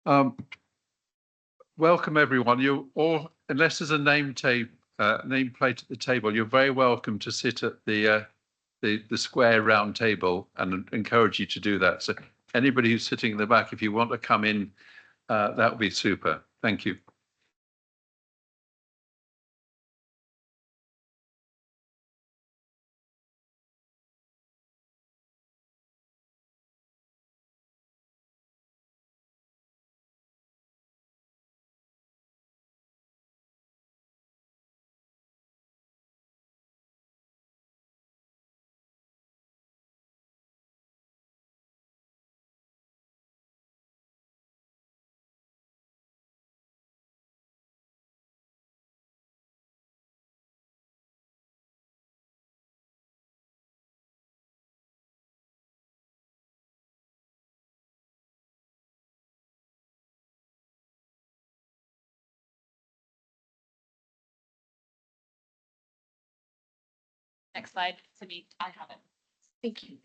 Um, Welcome everyone. You all, unless there's a nameplate at the table, you're very welcome to sit at the square round table, and encourage you to do that. So anybody who's sitting in the back, if you want to come in, that would be super. Thank you. Next slide, Simi. I have it. Thank you.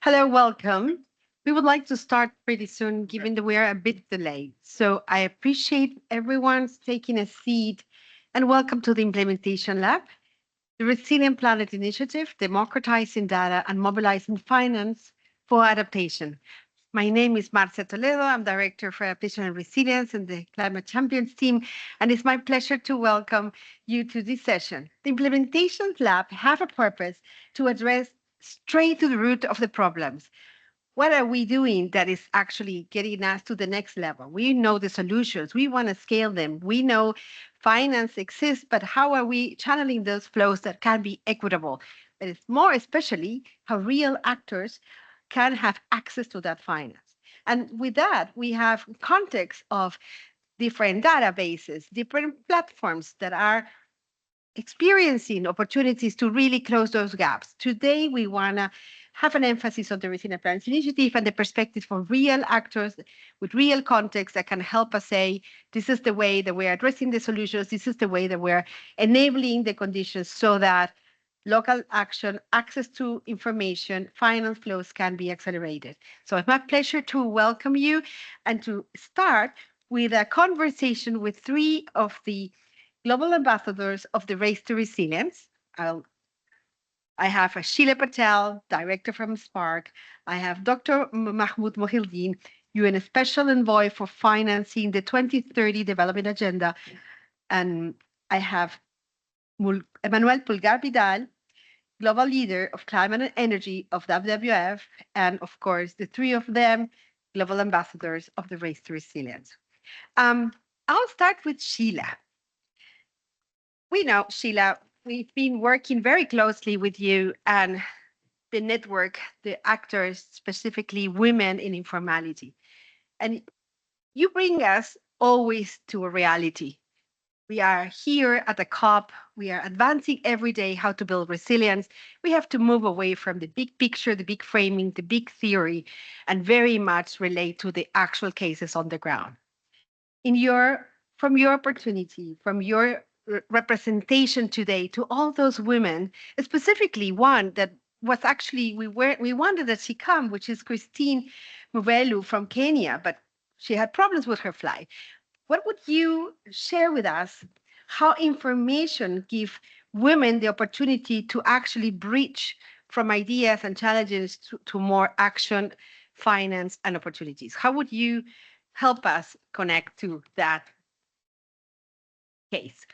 Hello, welcome. We would like to start pretty soon, given that we are a bit delayed. So I appreciate everyone's taking a seat, and welcome to the Implementation Lab, the Resilient Planet Initiative, Democratizing Data and Mobilizing Finance for Adaptation. My name is Marcia Toledo. I'm Director for Adaptation and Resilience in the Climate Champions team, and it's my pleasure to welcome you to this session. The Implementation Lab have a purpose to address straight to the root of the problems. What are we doing that is actually getting us to the next level? We know the solutions. We want to scale them. We know finance exists, but how are we channeling those flows that can be equitable? But it's more especially how real actors can have access to that finance. And with that, we have context of different databases, different platforms that are experiencing opportunities to really close those gaps. Today, we want to have an emphasis on the Resilient Plans Initiative and the perspective for real actors with real context that can help us say, this is the way that we're addressing the solutions, this is the way that we're enabling the conditions so that local action, access to information, finance flows can be accelerated. So it's my pleasure to welcome you and to start with a conversation with three of the global ambassadors of the Race to Resilience. I have Sheila Patel, director from Spark. I have Dr. Mahmoud Mohildin, UN Special Envoy for financing the 2030 Development Agenda. And I have Emmanuel Pulgar Vidal, global leader of climate and energy of WWF. And of course, the three of them, global ambassadors of the Race to Resilience. I'll start with Sheila. We know, Sheila, we've been working very closely with you and the network, the actors, specifically women in informality. And you bring us always to a reality. We are here at the COP. We are advancing every day how to build resilience. We have to move away from the big picture, the big framing, the big theory, and very much relate to the actual cases on the ground. From your opportunity, from your representation today to all those women, specifically one that was actually we wanted that she come, which is Christine Muvelu from Kenya, but she had problems with her flight. What would you share with us how information give women the opportunity to actually bridge from ideas and challenges to more action, finance, and opportunities? How would you help us connect to that case?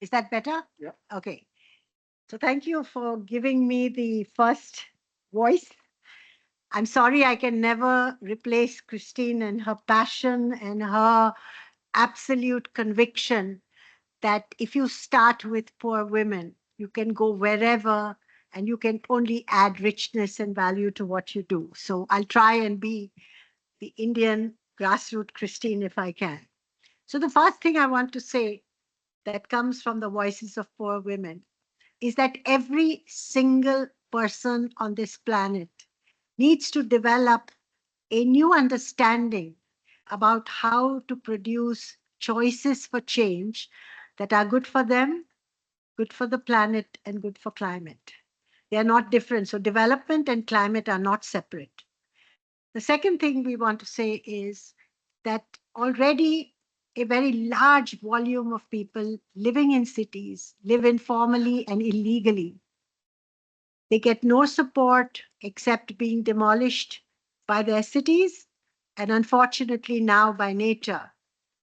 Is that better? Yeah. Okay. So thank you for giving me the first voice. I'm sorry I can never replace Christine and her passion and her absolute conviction that if you start with poor women, you can go wherever and you can only add richness and value to what you do. So I'll try and be the Indian grassroots Christine if I can. So the first thing I want to say that comes from the voices of poor women is that every single person on this planet needs to develop a new understanding about how to produce choices for change that are good for them, good for the planet, and good for climate. They are not different. So development and climate are not separate. The second thing we want to say is that already a very large volume of people living in cities live informally and illegally. They get no support except being demolished by their cities and unfortunately now by nature.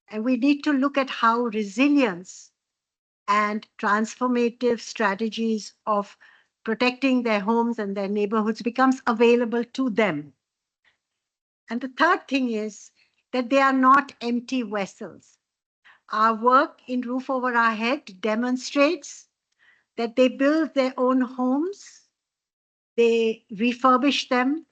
And we need to look at how resilience and transformative strategies of protecting their homes and their neighborhoods becomes available to them. And the third thing is that they are not empty vessels. Our work in Roof Over Our Head demonstrates that they build their own homes, they refurbish them,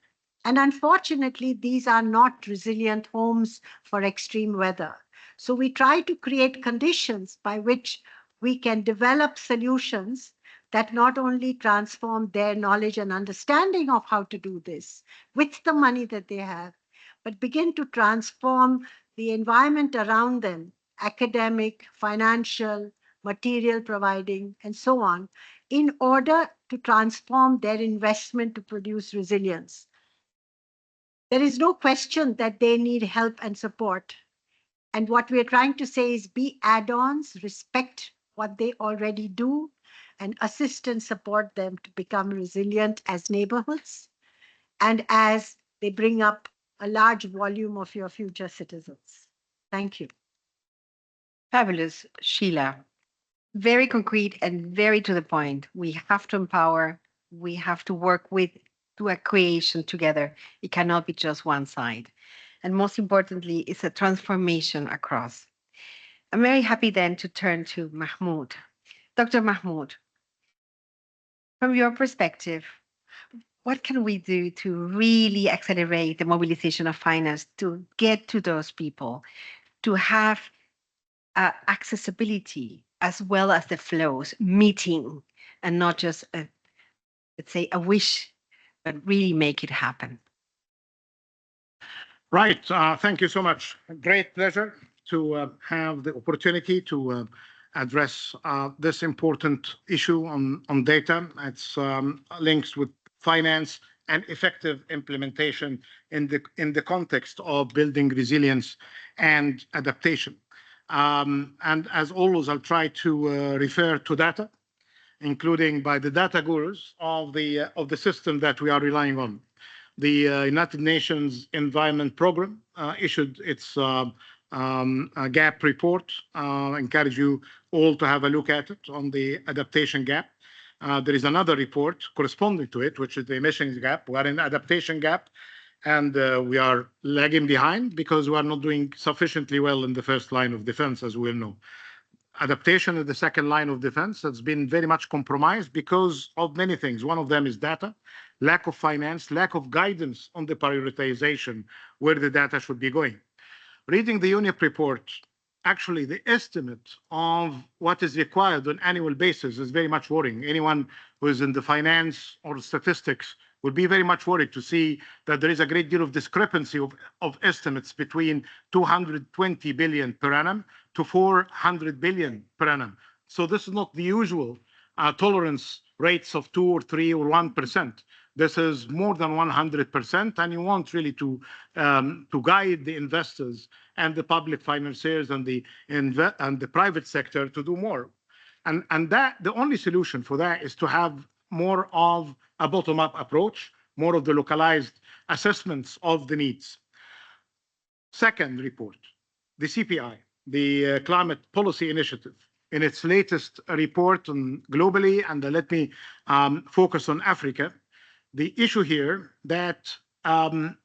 and unfortunately, these are not resilient homes for extreme weather. So we try to create conditions by which we can develop solutions that not only transform their knowledge and understanding of how to do this with the money that they have, but begin to transform the environment around them, academic, financial, material providing, and so on, in order to transform their investment to produce resilience. There is no question that they need help and support. And what we're trying to say is be add-ons, respect what they already do, and assist and support them to become resilient as neighborhoods and as they bring up a large volume of your future citizens. Thank you. Fabulous, Sheila. Very concrete and very to the point. We have to empower, we have to work with to a creation together. It cannot be just one side. And most importantly, it's a transformation across. I'm very happy then to turn to Mahmoud. Dr. Mahmoud, from your perspective, what can we do to really accelerate the mobilization of finance to get to those people, to have accessibility as well as the flows meeting and not just let's say a wish, but really make it happen? Right. Thank you so much. Great pleasure to have the opportunity to address this important issue on data. It's links with finance and effective implementation in the context of building resilience and adaptation. And as always, I'll try to refer to data, including by the data gurus of the system that we are relying on. The United Nations Environment Programme issued its gap report. I encourage you all to have a look at it on the adaptation gap. There is another report corresponding to it, which is the emissions gap. We are in adaptation gap, and we are lagging behind because we are not doing sufficiently well in the first line of defense, as we all know. Adaptation is the second line of defense that's been very much compromised because of many things. One of them is data, lack of finance, lack of guidance on the prioritization where the data should be going. Reading the UNEP report, actually the estimate of what is required on an annual basis is very much worrying. Anyone who is in the finance or statistics would be very much worried to see that there is a great deal of discrepancy of estimates between 220 billion per annum to 400 billion per annum. So this is not the usual tolerance rates of 2 or 3 or 1%. This is more than 100%, and you want really to guide the investors and the public financiers and the private sector to do more. And that the only solution for that is to have more of a bottom-up approach, more of the localized assessments of the needs. Second report, the CPI, the Climate Policy Initiative, in its latest report on globally, and let me focus on Africa. The issue here that,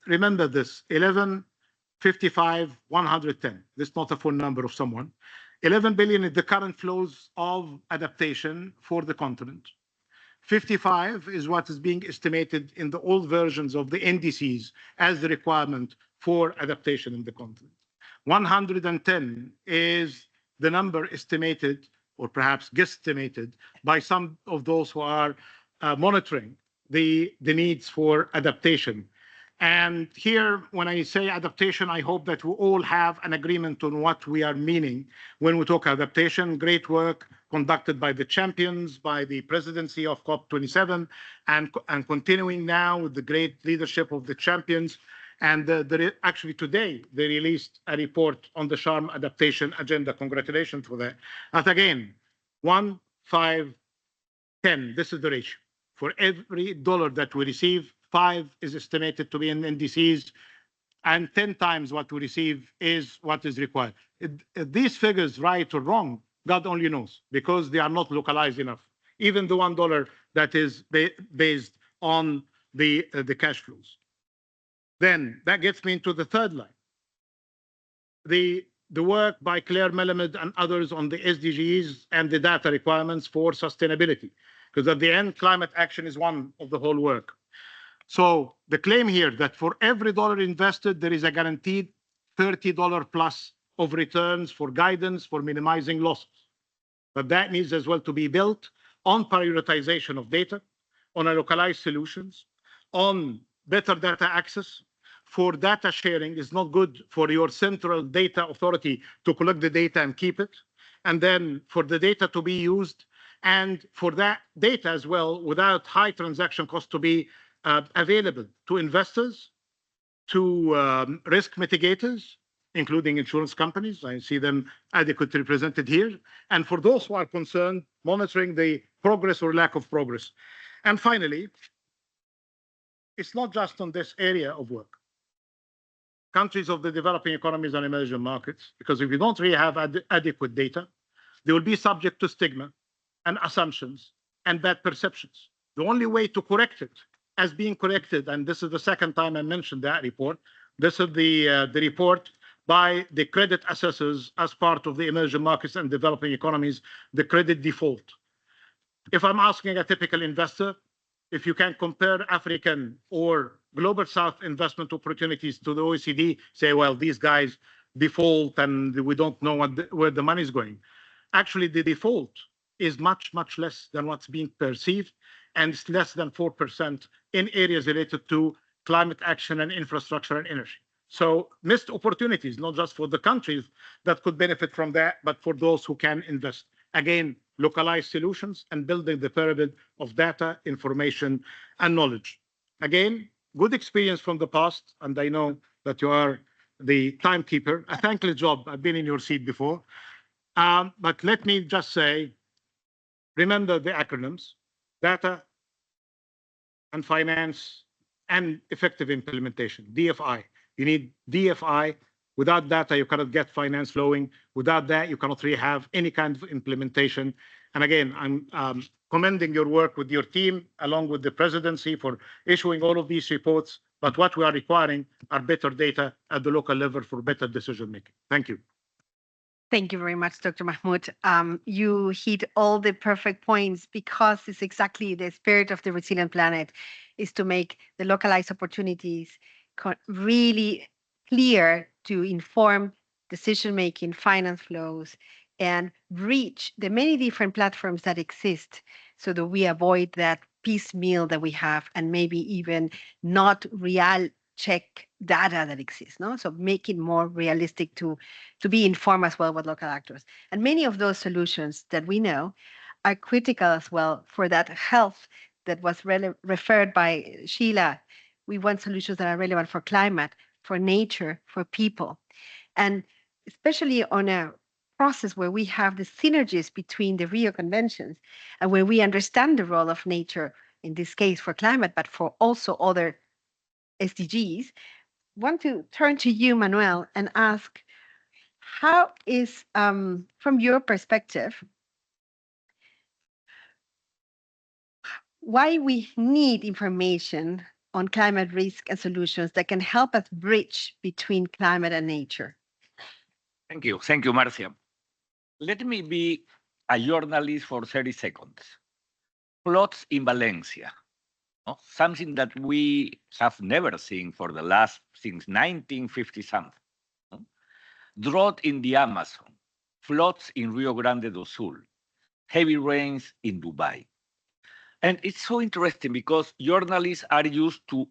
remember this, 11, 55, 110. This is not a phone number of someone. 11 billion is the current flows of adaptation for the continent. 55 is what is being estimated in the old versions of the NDCs as the requirement for adaptation in the continent. 110 is the number estimated, or perhaps guesstimated, by some of those who are monitoring the needs for adaptation. And here, when I say adaptation, I hope that we all have an agreement on what we are meaning when we talk adaptation. Great work, conducted by the champions, by the presidency of COP27, and continuing now with the great leadership of the champions. And actually today, they released a report on the Sharm adaptation agenda. Congratulations for that. But again, 1, 5, 10, this is the ratio. For every dollar that we receive, 5 is estimated to be in NDCs, and 10 times what we receive is what is required. These figures, right or wrong, God only knows, because they are not localized enough. Even the $1 that is based on the cash flows. Then that gets me into the third line. The work by Claire Melamed and others on the SDGs and the data requirements for sustainability, because at the end, climate action is one of the whole work. So the claim here that for every dollar invested, there is a guaranteed $30 plus of returns for guidance for minimizing losses. But that needs as well to be built on prioritization of data, on a localized solutions, on better data access. For data sharing is not good for your central data authority to collect the data and keep it. And then for the data to be used, and for that data as well, without high transaction cost, to be available to investors, to risk mitigators, including insurance companies. I see them adequately represented here. And for those who are concerned, monitoring the progress or lack of progress. And finally, it's not just on this area of work. Countries of the developing economies and emerging markets, because if you don't really have adequate data, they will be subject to stigma and assumptions and bad perceptions. The only way to correct it as being corrected, and this is the second time I mentioned that report, this is the report by the credit assessors as part of the emerging markets and developing economies, the credit default. If I'm asking a typical investor, if you can compare African or global South investment opportunities to the OECD, say, well, these guys default and we don't know where the money is going. Actually, the default is much, much less than what's being perceived, and it's less than 4% in areas related to climate action and infrastructure and energy. So missed opportunities, not just for the countries that could benefit from that, but for those who can invest. Again, localized solutions and building the pyramid of data, information, and knowledge. Again, good experience from the past, and I know that you are the timekeeper. A thankless job. I've been in your seat before. But let me just say, remember the acronyms: data and finance and effective implementation, DFI. You need DFI. Without data, you cannot get finance flowing. Without that, you cannot really have any kind of implementation. And again, I'm commending your work with your team, along with the presidency, for issuing all of these reports. But what we are requiring are better data at the local level for better decision making. Thank you. Thank you very much, Dr. Mahmoud. You hit all the perfect points, because it's exactly the spirit of the Resilient Planet, is to make the localized opportunities really clear to inform decision-making, finance flows, and reach the many different platforms that exist, so that we avoid that piecemeal that we have, and maybe even not real check data that exists, no? So make it more realistic to be informed as well with local actors. And many of those solutions that we know are critical as well for that health that was referred by Sheila. We want solutions that are relevant for climate, for nature, for people. And especially on a process where we have the synergies between the Rio Conventions, and where we understand the role of nature, in this case for climate, but for also other SDGs, want to turn to you, Manuel, and ask, how is, from your perspective, why we need information on climate risk and solutions that can help us bridge between climate and nature? Thank you, Marcia. Let me be a journalist for 30 seconds. Floods in Valencia. Something that we have never seen for the last, since 1950 something. Drought in the Amazon, floods in Rio Grande do Sul, heavy rains in Dubai. And it's so interesting because journalists are used to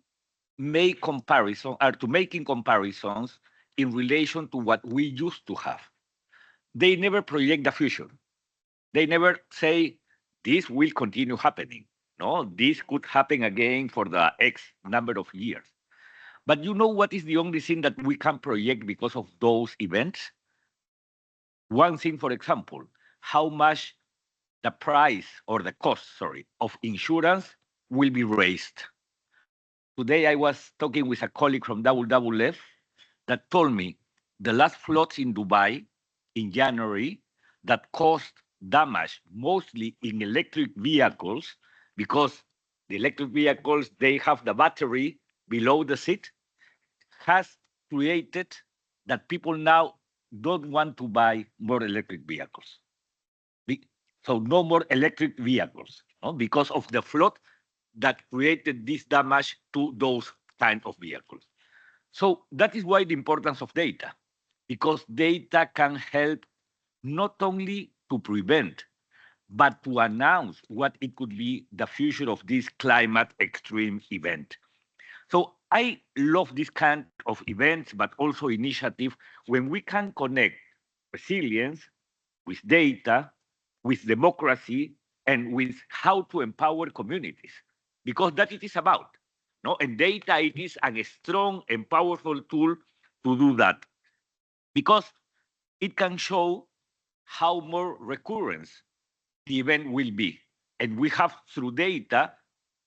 make comparisons, or to making comparisons in relation to what we used to have. They never project the future. They never say this will continue happening. No, this could happen again for the X number of years. But you know what is the only thing that we can project because of those events? One thing, for example, how much the price or the cost, sorry, of insurance will be raised. Today I was talking with a colleague from WWF that told me the last floods in Dubai in January that caused damage mostly in electric vehicles because the electric vehicles, they have the battery below the seat, has created that people now don't want to buy more electric vehicles. So no more electric vehicles, no? Because of the flood that created this damage to those kind of vehicles. So that is why the importance of data, because data can help not only to prevent, but to announce what it could be the future of this climate extreme event. So I love this kind of events, but also initiative when we can connect resilience with data, with democracy, and with how to empower communities, because that it is about. No? And data, it is a strong and powerful tool to do that, because it can show how more recurrence the event will be. And we have, through data,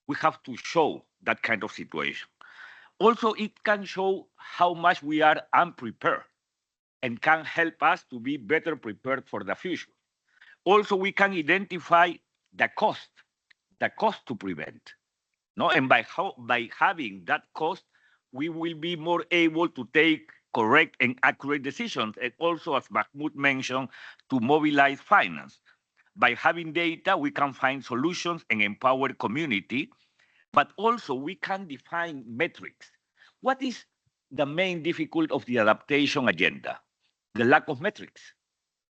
we have to show that kind of situation. Also, it can show how much we are unprepared and can help us to be better prepared for the future. Also, we can identify the cost to prevent. No, and by having that cost, we will be more able to take correct and accurate decisions, and also, as Mahmoud mentioned, to mobilize finance. By having data, we can find solutions and empower community, but also we can define metrics. What is the main difficulty of the adaptation agenda? The lack of metrics.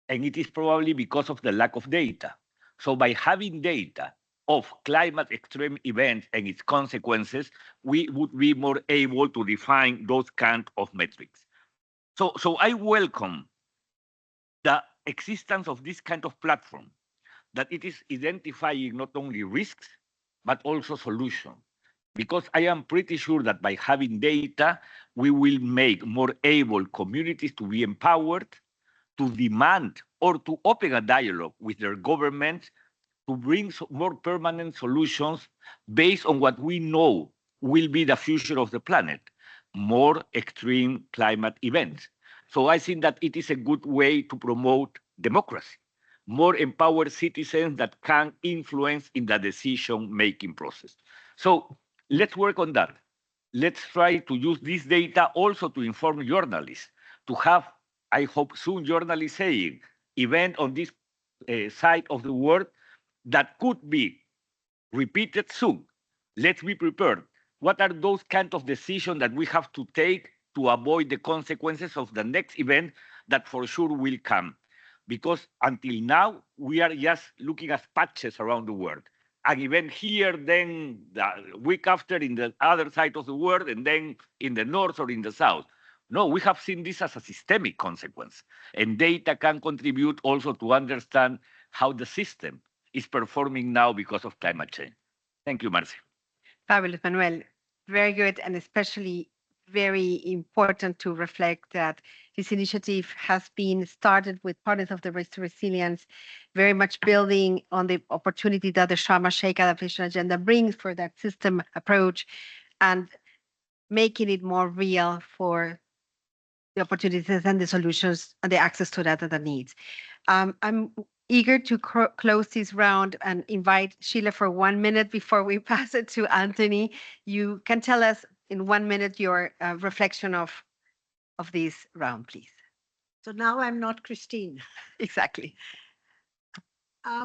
And it is probably because of the lack of data. So by having data of climate extreme events and its consequences, we would be more able to define those kind of metrics. So I welcome the existence of this kind of platform, that it is identifying not only risks, but also solutions. Because I am pretty sure that by having data, we will make more able communities to be empowered, to demand or to open a dialogue with their governments to bring more permanent solutions based on what we know will be the future of the planet, more extreme climate events. So I think that it is a good way to promote democracy, more empowered citizens that can influence in the decision-making process. So let's work on that. Let's try to use this data also to inform journalists, to have, I hope soon, journalists saying, event on this side of the world that could be repeated soon. Let's be prepared. What are those kind of decisions that we have to take to avoid the consequences of the next event that for sure will come? Because until now, we are just looking at patches around the world. An event here, then the week after in the other side of the world, and then in the north or in the south. No, we have seen this as a systemic consequence. And data can contribute also to understand how the system is performing now because of climate change. Thank you, Marcia. Fabulous, Manuel. Very good, and especially very important to reflect that this initiative has been started with partners of the Race to Resilience, very much building on the opportunity that the Sharm el-Sheikh adaptation agenda brings for that system approach and making it more real for the opportunities and the solutions and the access to data that needs. I'm eager to close this round and invite Sheila for 1 minute before we pass it to Anthony. You can tell us in 1 minute your reflection of this round, please. So now I'm not Christine. Exactly.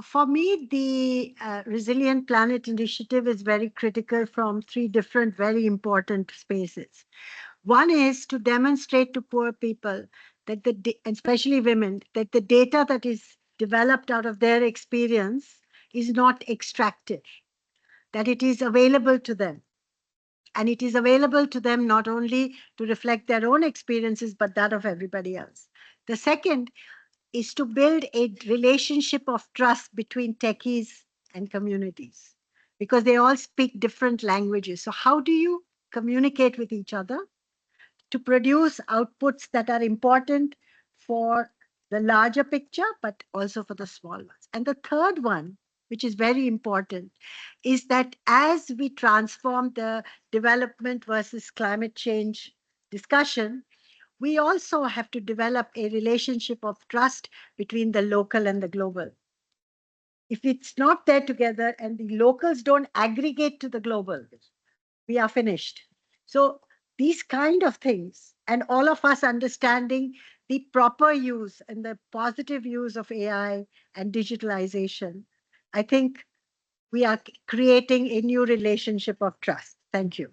For me, the Resilient Planet Initiative is very critical from 3 different, very important spaces. One is to demonstrate to poor people that especially women, that the data that is developed out of their experience is not extracted, that it is available to them. And it is available to them not only to reflect their own experiences, but that of everybody else. The second is to build a relationship of trust between techies and communities, because they all speak different languages. So how do you communicate with each other to produce outputs that are important for the larger picture, but also for the small ones? And the third one, which is very important, is that as we transform the development versus climate change discussion, we also have to develop a relationship of trust between the local and the global. If it's not there together and the locals don't aggregate to the global, we are finished. So these kind of things, and all of us understanding the proper use and the positive use of AI and digitalization, I think we are creating a new relationship of trust. Thank you.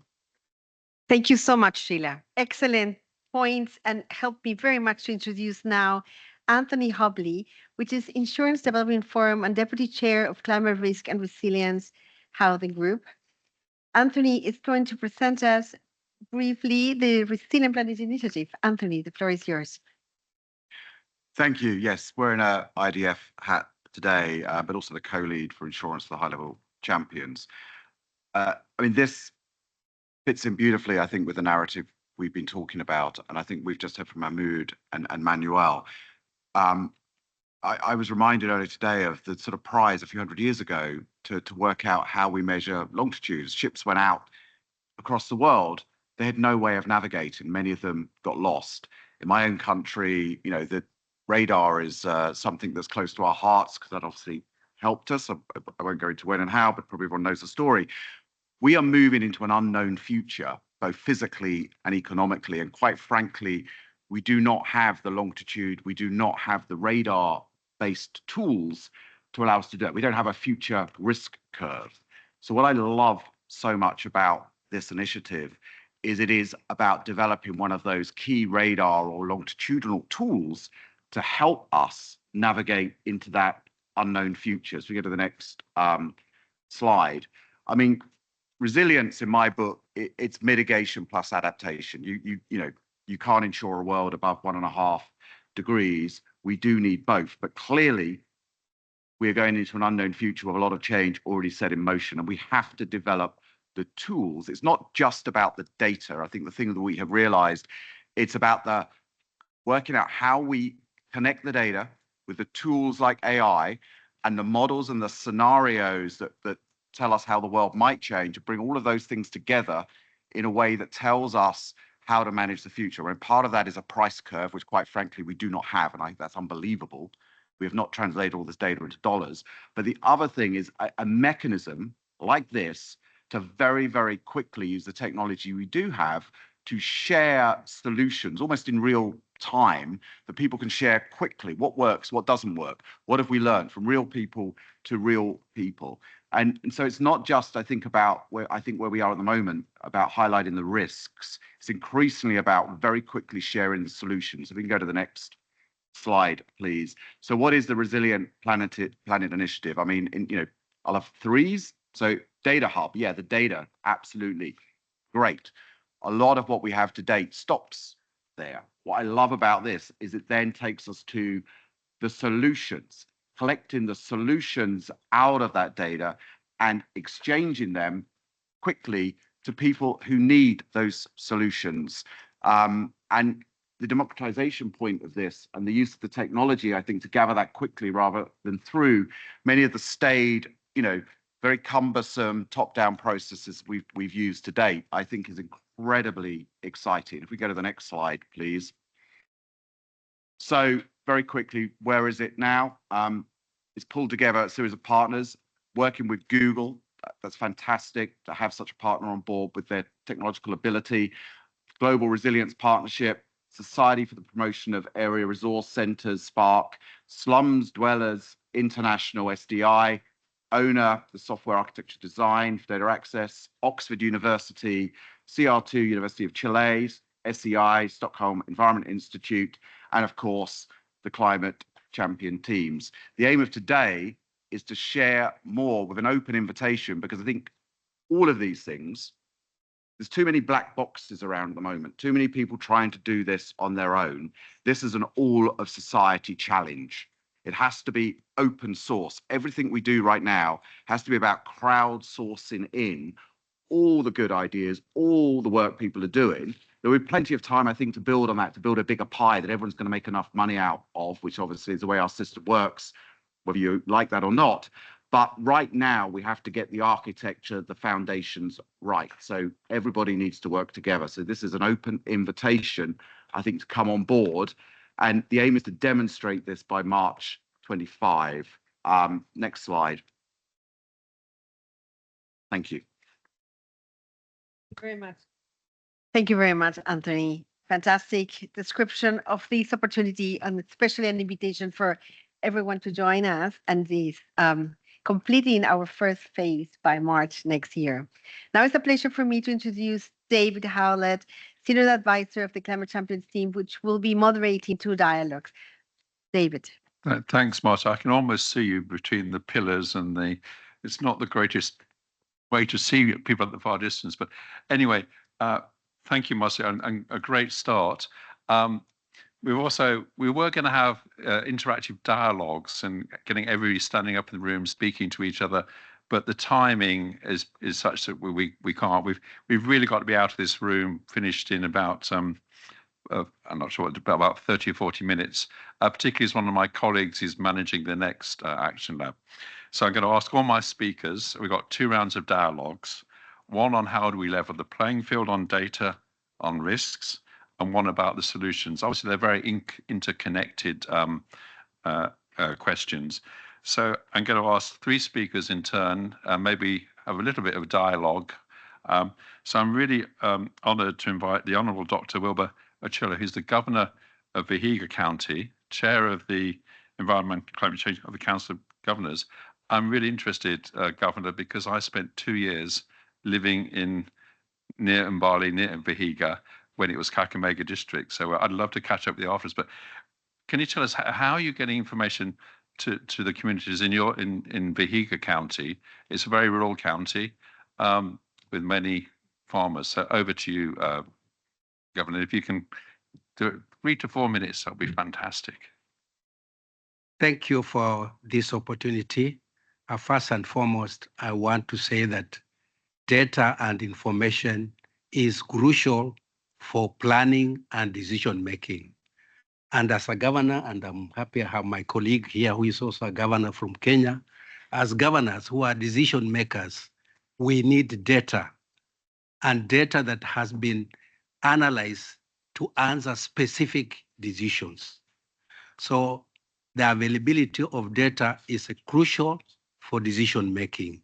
Thank you so much, Sheila. Excellent points, and help me very much to introduce now Anthony Hobley, which is Insurance Development Forum and Deputy Chair of Climate Risk and Resilience Housing Group. Anthony is going to present us briefly the Resilient Planet Initiative. Anthony, the floor is yours. Thank you. Yes, we're in a IDF hat today, but also the co-lead for insurance for the high-level champions. I mean, this fits in beautifully, I think, with the narrative we've been talking about, and I think we've just heard from Mahmoud and Manuel. I was reminded earlier today of the sort of prize a few hundred years ago to work out how we measure longitudes. Ships went out across the world. They had no way of navigating. Many of them got lost. In my own country, you know, the radar is something that's close to our hearts because that obviously helped us. I won't go into when and how, but probably everyone knows the story. We are moving into an unknown future, both physically and economically. And quite frankly, we do not have the longitude, we do not have the radar-based tools to allow us to do it. We don't have a future risk curve. So what I love so much about this initiative is it is about developing one of those key radar or longitudinal tools to help us navigate into that unknown future. So we go to the next slide. I mean, resilience in my book, it's mitigation plus adaptation. You know, you can't ensure a world above 1.5 degrees. We do need both, but clearly we are going into an unknown future with a lot of change already set in motion, and we have to develop the tools. It's not just about the data. I think the thing that we have realized, it's about the working out how we connect the data with the tools like AI and the models and the scenarios that tell us how the world might change, and bring all of those things together in a way that tells us how to manage the future. And part of that is a price curve, which quite frankly, we do not have. And I think that's unbelievable. We have not translated all this data into dollars. But the other thing is a mechanism like this to very, very quickly use the technology we do have to share solutions almost in real time that people can share quickly. What works, what doesn't work? What have we learned from real people to real people? And so it's not just, I think, about where we are at the moment, about highlighting the risks. It's increasingly about very quickly sharing the solutions. If we can go to the next slide, please. So what is the Resilient Planet Initiative? I mean, I'll have threes. So data hub, yeah, the data, absolutely great. A lot of what we have to date stops there. What I love about this is it then takes us to the solutions, collecting the solutions out of that data and exchanging them quickly to people who need those solutions. And the democratization point of this and the use of the technology, I think, to gather that quickly rather than through many of the staid, very cumbersome top-down processes we've used to date, I think is incredibly exciting. If we go to the next slide, please. So very quickly, where is it now? It's pulled together a series of partners working with Google. That's fantastic to have such a partner on board with their technological ability. Global Resilience Partnership, Society for the Promotion of Area Resource Centers, SPARC, Slums Dwellers International, SDI, ONA, the Software Architecture Design for Data Access, Oxford University, CR2, University of Chile, SEI, Stockholm Environment Institute, and of course, the Climate Champion teams. The aim of today is to share more with an open invitation, because I think all of these things, There's too many black boxes around at the moment, too many people trying to do this on their own. This is an all of society challenge. It has to be open source. Everything we do right now has to be about crowdsourcing in all the good ideas, all the work people are doing. There will be plenty of time, I think, to build on that, to build a bigger pie that everyone's going to make enough money out of, which obviously is the way our system works, whether you like that or not. But right now, we have to get the architecture, the foundations right. So everybody needs to work together. So this is an open invitation, I think, to come on board. And the aim is to demonstrate this by March 25. Next slide. Thank you. Very much. Thank you very much, Anthony. Fantastic description of this opportunity, and especially an invitation for everyone to join us and this completing our first phase by March next year. Now it's a pleasure for me to introduce David Howlett, Senior Advisor of the Climate Champions team, which will be moderating two dialogues. David. Thanks, Marta. I can almost see you between the pillars and it's not the greatest way to see people at the far distance, but anyway, thank you, Marcia, and a great start. We were going to have interactive dialogues and getting everybody standing up in the room speaking to each other, but the timing is such that we can't. We've really got to be out of this room finished in about I'm not sure, about 30 or 40 minutes. Particularly as one of my colleagues is managing the next Action Lab. So I'm going to ask all my speakers. We've got 2 rounds of dialogues. One on how do we level the playing field on data, on risks, and one about the solutions. Obviously, they're very interconnected questions. So I'm going to ask 3 speakers in turn, maybe have a little bit of a dialogue. So I'm really honored to invite the Honorable Dr. Wilbur Ochoa, who's the Governor of Vihiga County, Chair of the Environment and Climate Change of the Council of Governors. I'm really interested, Governor, because I spent 2 years living near Mbali, near Vihiga, when it was Kakamega district. So I'd love to catch up with you afterwards. But can you tell us how are you getting information to the communities in Vihiga County? It's a very rural county with many farmers. So over to you, Governor. If you can do it 3 to 4 minutes, that'll be fantastic. Thank you for this opportunity. First and foremost, I want to say that data and information is crucial for planning and decision making. And as a governor, and I'm happy I have my colleague here who is also a governor from Kenya, as governors who are decision makers, we need data, and data that has been analyzed to answer specific decisions. So the availability of data is crucial for decision making.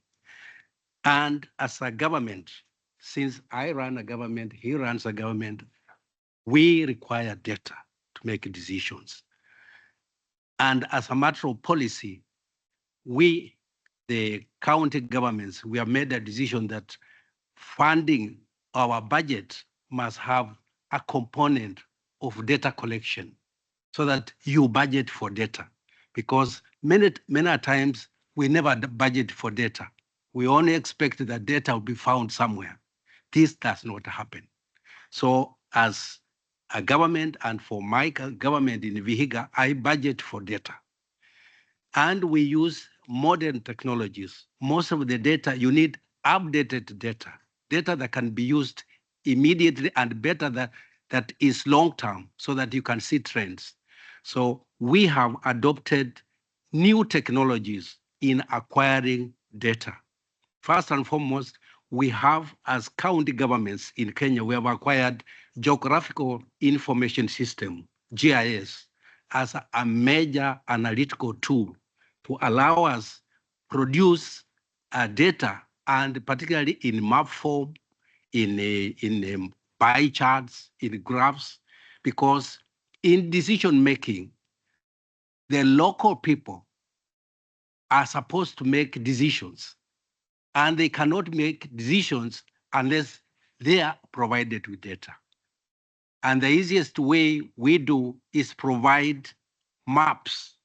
And as a government, since I run a government, he runs a government, we require data to make decisions. And as a matter of policy, we, the county governments, we have made a decision that funding our budget must have a component of data collection so that you budget for data. Because many times we never budget for data. We only expect that data will be found somewhere. This does not happen. So as a government, and for my government in Vihiga, I budget for data. And we use modern technologies. Most of the data, you need updated data, data that can be used immediately and better that is long-term so that you can see trends. So we have adopted new technologies in acquiring data. First and foremost, we have, as county governments in Kenya, we have acquired Geographical Information System, GIS, as a major analytical tool to allow us produce data, and particularly in map form, in pie charts, in graphs, because in decision making, the local people are supposed to make decisions, and they cannot make decisions unless they are provided with data. And the easiest way we do is provide maps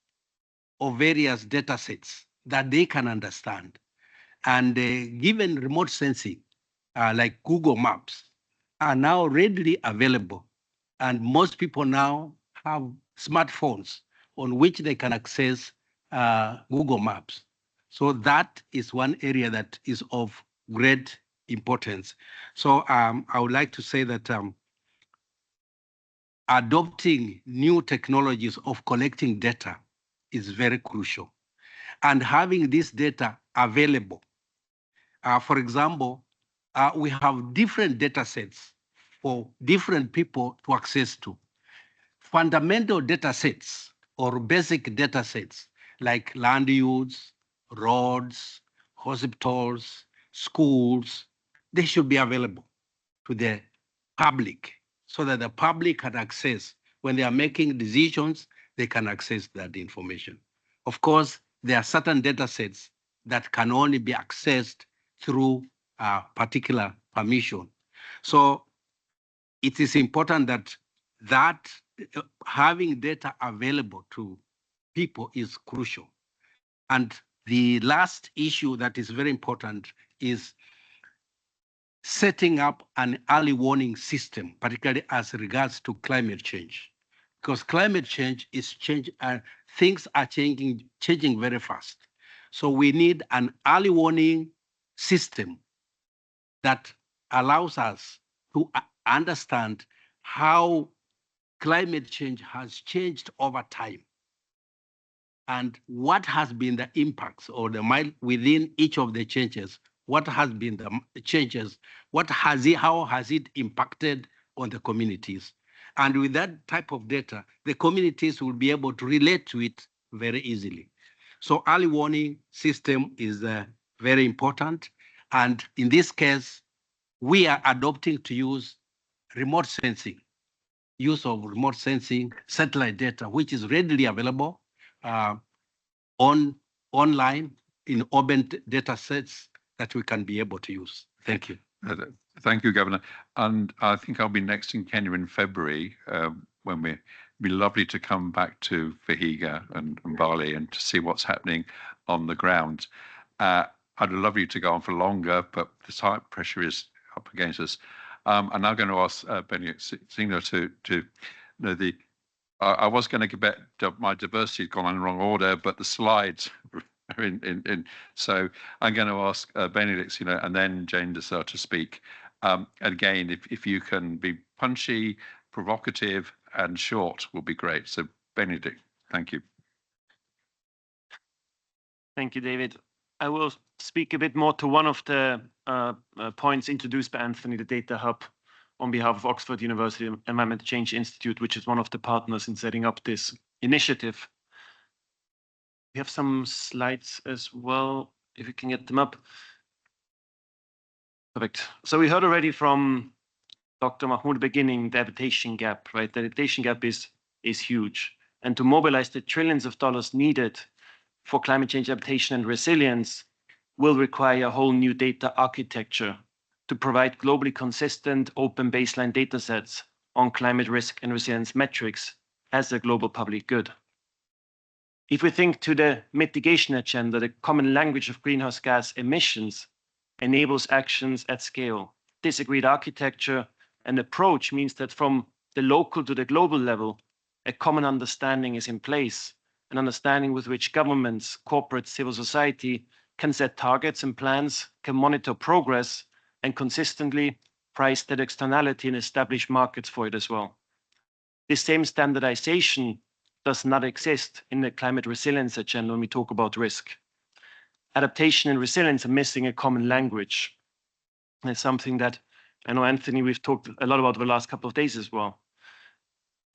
of various data sets that they can understand. And given remote sensing, like Google Maps, are now readily available. And most people now have smartphones on which they can access Google Maps. So that is one area that is of great importance. So I would like to say that adopting new technologies of collecting data is very crucial. And having this data available. For example, we have different data sets for different people to access to. Fundamental data sets or basic data sets like land use, roads, hospitals, schools, they should be available to the public so that the public can access. When they are making decisions, they can access that information. Of course, there are certain data sets that can only be accessed through a particular permission. So it is important that having data available to people is crucial. And the last issue that is very important is setting up an early warning system, particularly as regards to climate change. Because climate change is things are changing very fast. So we need an early warning system that allows us to understand how climate change has changed over time and what has been the impacts or within each of the changes, what has been the changes, how has it impacted on the communities. And with that type of data, the communities will be able to relate to it very easily. So early warning system is very important. And in this case, we are adopting to use remote sensing, use of remote sensing, satellite data, which is readily available online in open data sets that we can be able to use. Thank you. Thank you, Governor. And I think I'll be next in Kenya in February when it'd be lovely to come back to Vihiga and Bali and to see what's happening on the ground. I'd love you to go on for longer, but the time pressure is up against us. And I'm going to ask Benedict to know I was going to get back, my diversity has gone in the wrong order, but the slides are in. So I'm going to ask Benedict, and then Jane Desser to speak. Again, if you can be punchy, provocative, and short, will be great. So Benedict, thank you. Thank you, David. I will speak a bit more to one of the points introduced by Anthony, the Data Hub, on behalf of Oxford University Environmental Change Institute, which is one of the partners in setting up this initiative. We have some slides as well, if we can get them up. Perfect. So we heard already from Dr. Mahmoud beginning the adaptation gap, right? The adaptation gap is huge. And to mobilize the trillions of dollars needed for climate change adaptation and resilience will require a whole new data architecture to provide globally consistent open baseline data sets on climate risk and resilience metrics as a global public good. If we think to the mitigation agenda, the common language of greenhouse gas emissions enables actions at scale. This agreed architecture and approach means that from the local to the global level, a common understanding is in place, an understanding with which governments, corporate, civil society can set targets and plans, can monitor progress, and consistently price that externality and establish markets for it as well. This same standardization does not exist in the climate resilience agenda when we talk about risk. Adaptation and resilience are missing a common language. And it's something that I know, Anthony, we've talked a lot about the last couple of days as well.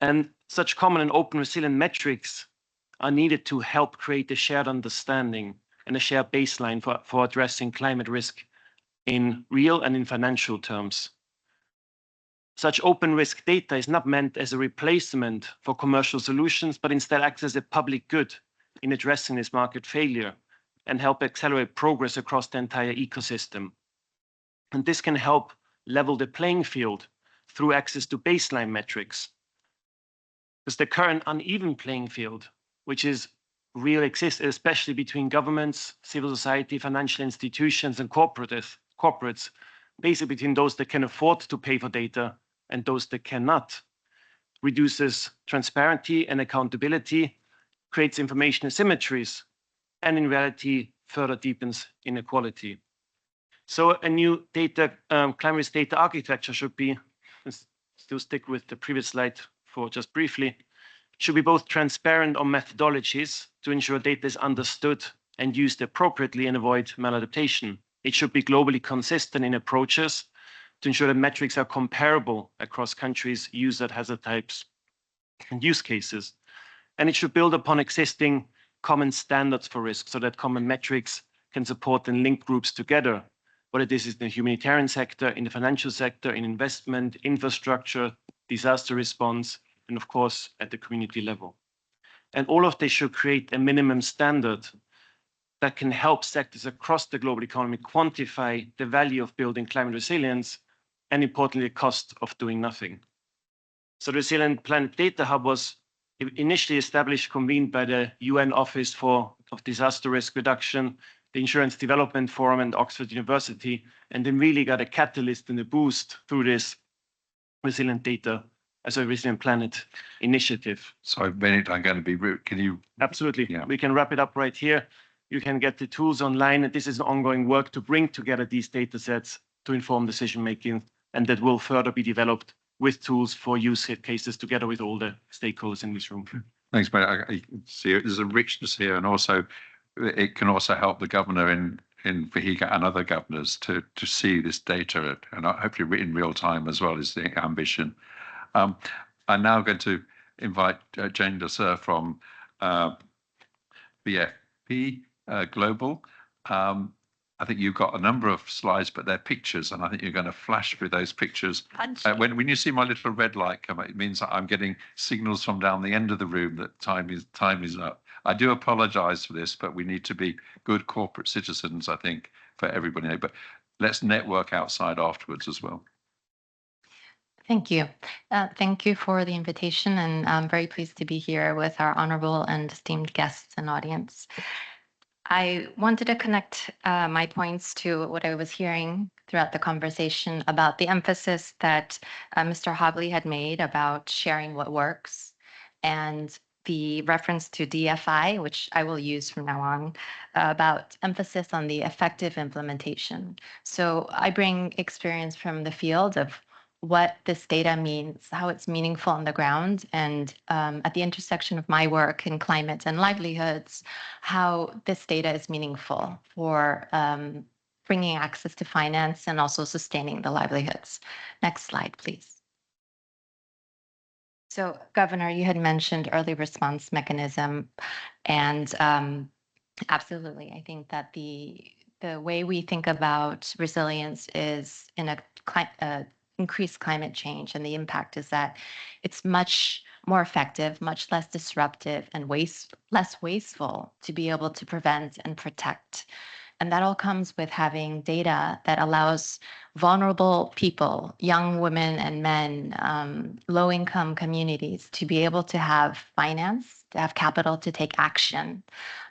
And such common and open resilient metrics are needed to help create a shared understanding and a shared baseline for addressing climate risk in real and in financial terms. Such open risk data is not meant as a replacement for commercial solutions, but instead acts as a public good in addressing this market failure and help accelerate progress across the entire ecosystem. And this can help level the playing field through access to baseline metrics. Because the current uneven playing field, which is real, exists, especially between governments, civil society, financial institutions, and corporates, basically between those that can afford to pay for data and those that cannot, reduces transparency and accountability, creates information asymmetries, and in reality further deepens inequality. So a new climate risk data architecture should be, let's still stick with the previous slide for just briefly, should be both transparent on methodologies to ensure data is understood and used appropriately and avoid maladaptation. It should be globally consistent in approaches to ensure that metrics are comparable across countries, user hazard types, and use cases. And it should build upon existing common standards for risk so that common metrics can support and link groups together, whether this is in the humanitarian sector, in the financial sector, in investment, infrastructure, disaster response, and of course, at the community level. And all of this should create a minimum standard that can help sectors across the global economy quantify the value of building climate resilience and importantly, the cost of doing nothing. So the Resilient Planet Data Hub was initially established, convened by the UN Office of Disaster Risk Reduction, the Insurance Development Forum and Oxford University, and then really got a catalyst and a boost through this Resilient Data as a Resilient Planet initiative. So, Bennett, I'm going to be rude. Can you? Absolutely. Yeah. We can wrap it up right here. You can get the tools online, and this is an ongoing work to bring together these data sets to inform decision making, and that will further be developed with tools for use cases together with all the stakeholders in this room. Thanks, Bennett. I see there's a richness here, and also it can also help the governor in Vihiga and other governors to see this data, and hopefully in real time as well is the ambition. I'm now going to invite Jane Lasser from BFP Global. I think you've got a number of slides, but they're pictures, and I think you're going to flash through those pictures. When you see my little red light come up, it means that I'm getting signals from down the end of the room that time is up. I do apologise for this, but we need to be good corporate citizens, I think, for everybody. But let's network outside afterwards as well. Thank you. Thank you for the invitation, and I'm very pleased to be here with our honorable and esteemed guests and audience. I wanted to connect my points to what I was hearing throughout the conversation about the emphasis that Mr. Hobley had made about sharing what works, and the reference to DFI, which I will use from now on, about emphasis on the effective implementation. So I bring experience from the field of what this data means, how it's meaningful on the ground, and at the intersection of my work in climate and livelihoods, how this data is meaningful for bringing access to finance and also sustaining the livelihoods. Next slide, please. So, Governor, you had mentioned early response mechanism, and absolutely, I think that the way we think about resilience is in a increased climate change, and the impact is that it's much more effective, much less disruptive, and less wasteful to be able to prevent and protect. And that all comes with having data that allows vulnerable people, young women and men, low-income communities to be able to have finance, to have capital to take action,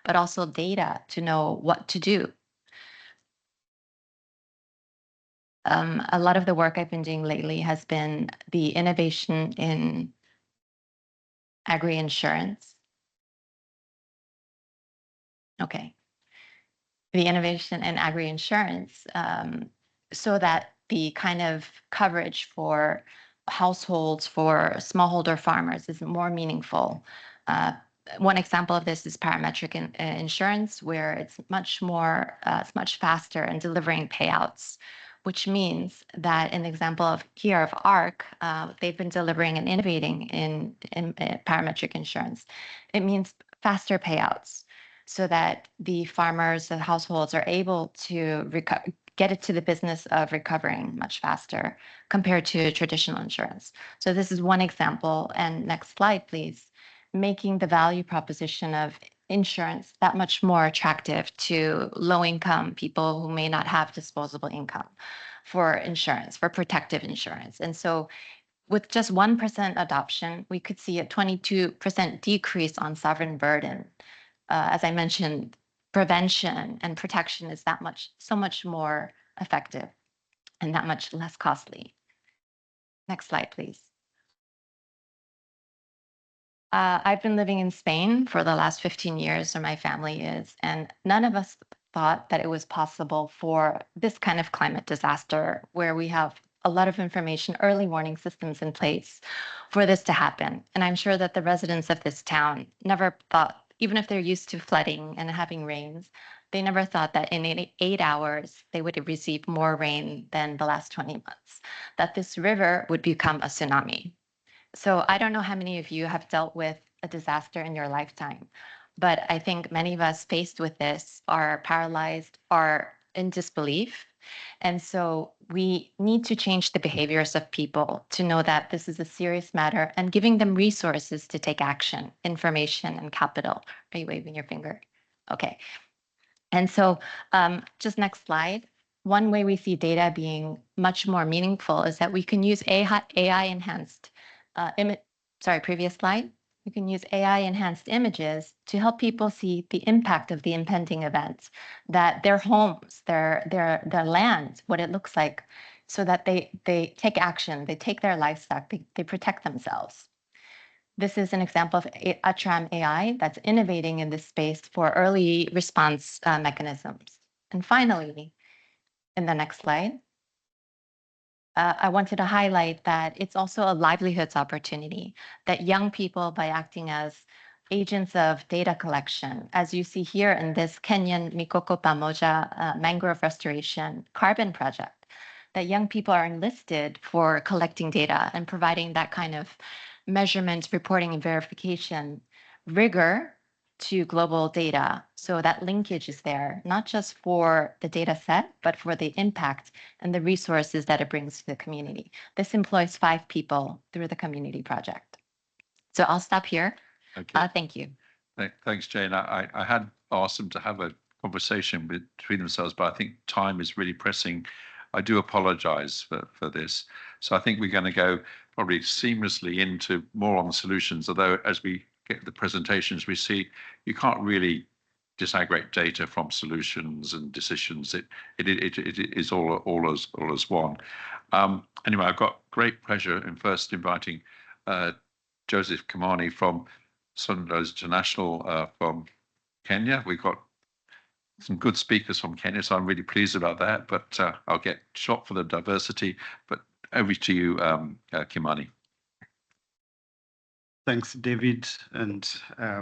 but also data to know what to do. A lot of the work I've been doing lately has been the innovation in agri-insurance. Okay. The innovation in agri-insurance so that the kind of coverage for households, for smallholder farmers is more meaningful. One example of this is parametric insurance, where it's much faster in delivering payouts, which means that an example of ARC, they've been delivering and innovating in parametric insurance. It means faster payouts so that the farmers, the households are able to get it to the business of recovering much faster compared to traditional insurance. So this is one example. And next slide, please. Making the value proposition of insurance that much more attractive to low-income people who may not have disposable income for insurance, for protective insurance. And so with just 1% adoption, we could see a 22% decrease on sovereign burden. As I mentioned, prevention and protection is so much more effective. and that much less costly. Next slide, please. I've been living in Spain for the last 15 years, or my family is, and none of us thought that it was possible for this kind of climate disaster where we have a lot of information, early warning systems in place for this to happen. And I'm sure that the residents of this town never thought, even if they're used to flooding and having rains, they never thought that in 8 hours they would receive more rain than the last 20 months, that this river would become a tsunami. So I don't know how many of you have dealt with a disaster in your lifetime, but I think many of us faced with this are paralyzed, are in disbelief. And so we need to change the behaviors of people to know that this is a serious matter and giving them resources to take action, information and capital. Are you waving your finger? Okay. And so just next slide. One way we see data being much more meaningful is that we can use AI enhanced previous slide. We can use AI enhanced images to help people see the impact of the impending events, that their homes, their land, what it looks like, so that they take action, they take their livestock, they protect themselves. This is an example of Atram AI that's innovating in this space for early response mechanisms. And finally, in the next slide, I wanted to highlight that it's also a livelihoods opportunity, that young people, by acting as agents of data collection, as you see here in this Kenyan Mikoko Pamoja mangrove restoration carbon project, that young people are enlisted for collecting data and providing that kind of measurement, reporting, and verification rigor to global data. So that linkage is there, not just for the data set, but for the impact and the resources that it brings to the community. This employs 5 people through the community project. So I'll stop here. Okay. Thank you. Thanks, Jane. I had asked them to have a conversation between themselves, but I think time is really pressing. I do apologize for this. So I think we're going to go probably seamlessly into more on the solutions, although as we get the presentations, we see you can't really disaggregate data from solutions and decisions. It is all as one. Anyway, I've got great pleasure in first inviting Joseph Kimani from Sunrise International from Kenya. We've got some good speakers from Kenya, so I'm really pleased about that. But I'll get shot for the diversity. But over to you, Kimani. Thanks, David, and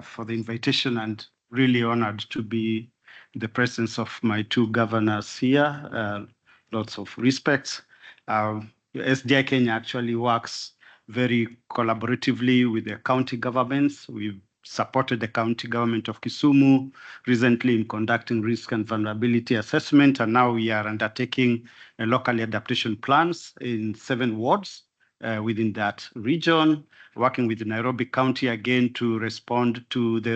for the invitation, and really honored to be in the presence of my 2 governors here. Lots of respects. SDI Kenya actually works very collaboratively with the county governments. We've supported the county government of Kisumu recently in conducting risk and vulnerability assessment, and now we are undertaking local adaptation plans in 7 wards within that region, working with Nairobi County again to respond to the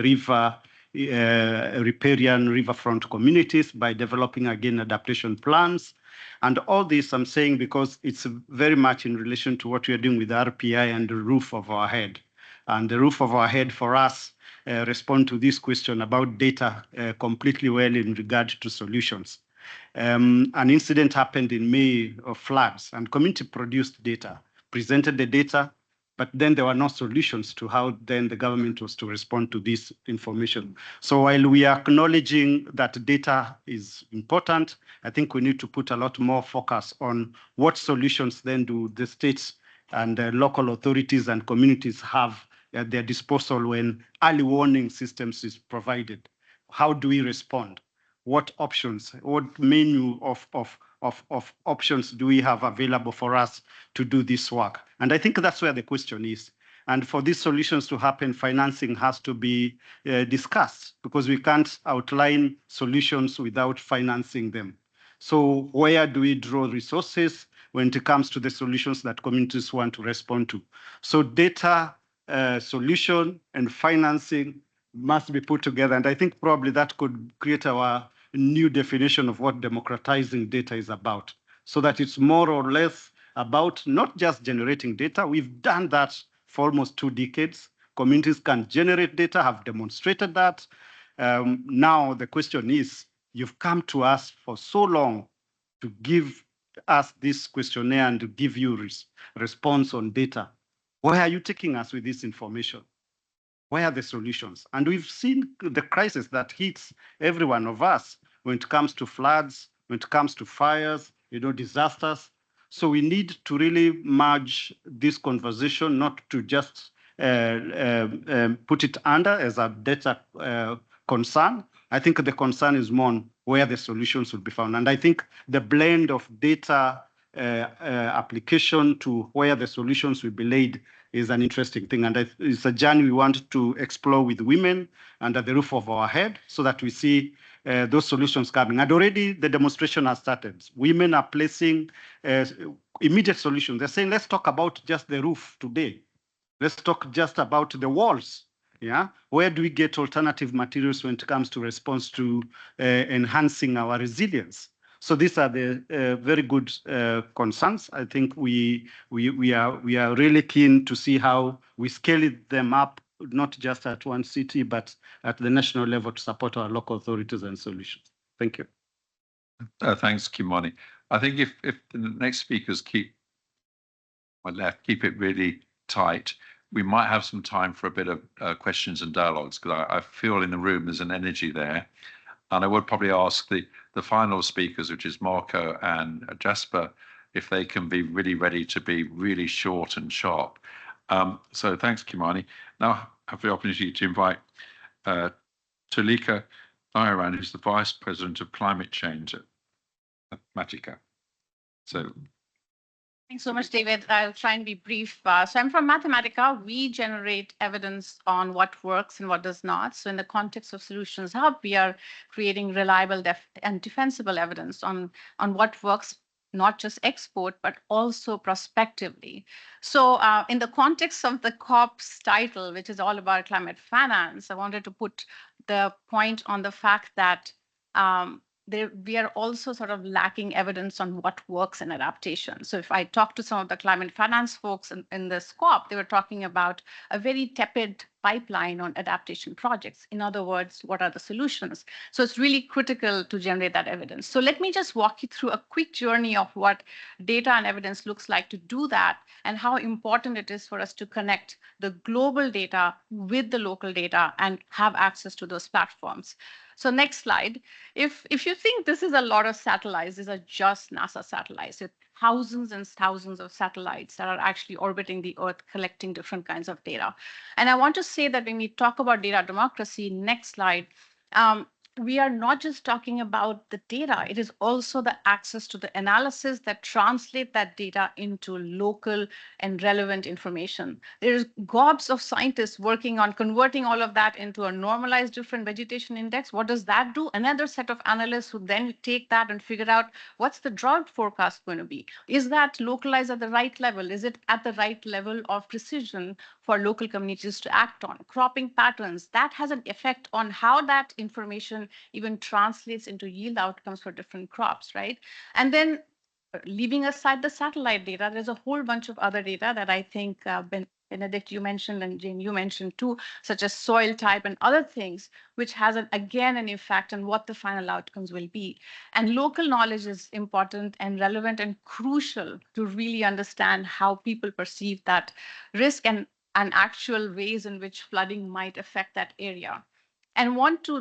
riparian riverfront communities by developing again adaptation plans. And all this I'm saying because it's very much in relation to what we are doing with RPI and the roof of our head. And the roof of our head for us respond to this question about data completely well in regard to solutions. An incident happened in May of floods, and community produced data, presented the data, but then there were no solutions to how then the government was to respond to this information. So while we are acknowledging that data is important, I think we need to put a lot more focus on what solutions then do the states and the local authorities and communities have at their disposal when early warning systems is provided. How do we respond? What options, what menu of options do we have available for us to do this work? And I think that's where the question is. And for these solutions to happen, financing has to be discussed because we can't outline solutions without financing them. So where do we draw resources when it comes to the solutions that communities want to respond to? So data, solution, and financing must be put together. And I think probably that could create our new definition of what democratizing data is about, so that it's more or less about not just generating data. We've done that for almost 2 decades. Communities can generate data, have demonstrated that. Now the question is, you've come to us for so long to give us this questionnaire and give you response on data, where are you taking us with this information? Where are the solutions? And we've seen the crisis that hits every one of us when it comes to floods, when it comes to fires, disasters. So we need to really merge this conversation, not to just put it under as a data concern. I think the concern is more on where the solutions will be found. And I think the blend of data application to where the solutions will be laid is an interesting thing. And it's a journey we want to explore with women under the roof of our head so that we see those solutions coming. And already the demonstration has started. Women are placing immediate solutions. They're saying, let's talk about just the roof today. Let's talk just about the walls. Yeah, where do we get alternative materials when it comes to response to enhancing our resilience? So these are the very good concerns. I think we are really keen to see how we scale them up, not just at one city, but at the national level to support our local authorities and solutions. Thank you. Thanks, Kimani. I think if the next speakers keep it really tight, we might have some time for a bit of questions and dialogues, because I feel in the room there's an energy there. And I would probably ask the final speakers, which is Marco and Jasper, if they can be really ready to be really short and sharp. So thanks, Kimani. Now I have the opportunity to invite Tulika Narayan, who's the Vice President of Climate Change at Matica. So Thanks so much, David. I'll try and be brief. So I'm from Mathematica. We generate evidence on what works and what does not. So in the context of Solutions Hub, we are creating reliable and defensible evidence on what works, not just export, but also prospectively. So in the context of the COP's title, which is all about climate finance, I wanted to put the point on the fact that we are also sort of lacking evidence on what works in adaptation. So if I talk to some of the climate finance folks in the COP, they were talking about a very tepid pipeline on adaptation projects. In other words, what are the solutions? So it's really critical to generate that evidence. So let me just walk you through a quick journey of what data and evidence looks like to do that, and how important it is for us to connect the global data with the local data and have access to those platforms. So next slide. If you think this is a lot of satellites, these are just NASA satellites. It's thousands and thousands of satellites that are actually orbiting the Earth, collecting different kinds of data. And I want to say that when we talk about data democracy, next slide, we are not just talking about the data, it is also the access to the analysis that translate that data into local and relevant information. There's gobs of scientists working on converting all of that into a normalized different vegetation index. What does that do? Another set of analysts who then take that and figure out what's the drought forecast going to be? Is that localized at the right level? Is it at the right level of precision for local communities to act on? Cropping patterns, that has an effect on how that information even translates into yield outcomes for different crops, right? And then leaving aside the satellite data, there's a whole bunch of other data that I think Benedict, you mentioned, and Jane, you mentioned too, such as soil type and other things, which has, again, an effect on what the final outcomes will be. And local knowledge is important and relevant and crucial to really understand how people perceive that risk and actual ways in which flooding might affect that area. And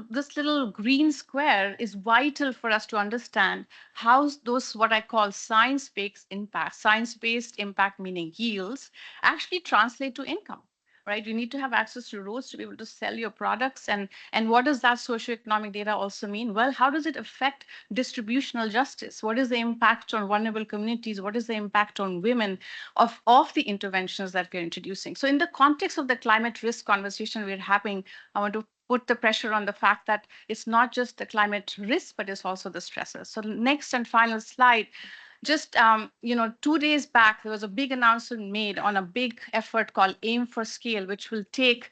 this little green square is vital for us to understand how those, what I call science-based impact meaning yields, actually translate to income, right? You need to have access to roads to be able to sell your products. And what does that socioeconomic data also mean? Well, how does it affect distributional justice? What is the impact on vulnerable communities? What is the impact on women of the interventions that we're introducing? So in the context of the climate risk conversation we're having, I want to put the pressure on the fact that it's not just the climate risk, but it's also the stresses. So the next and final slide, just 2 days back, there was a big announcement made on a big effort called Aim for Scale, which will take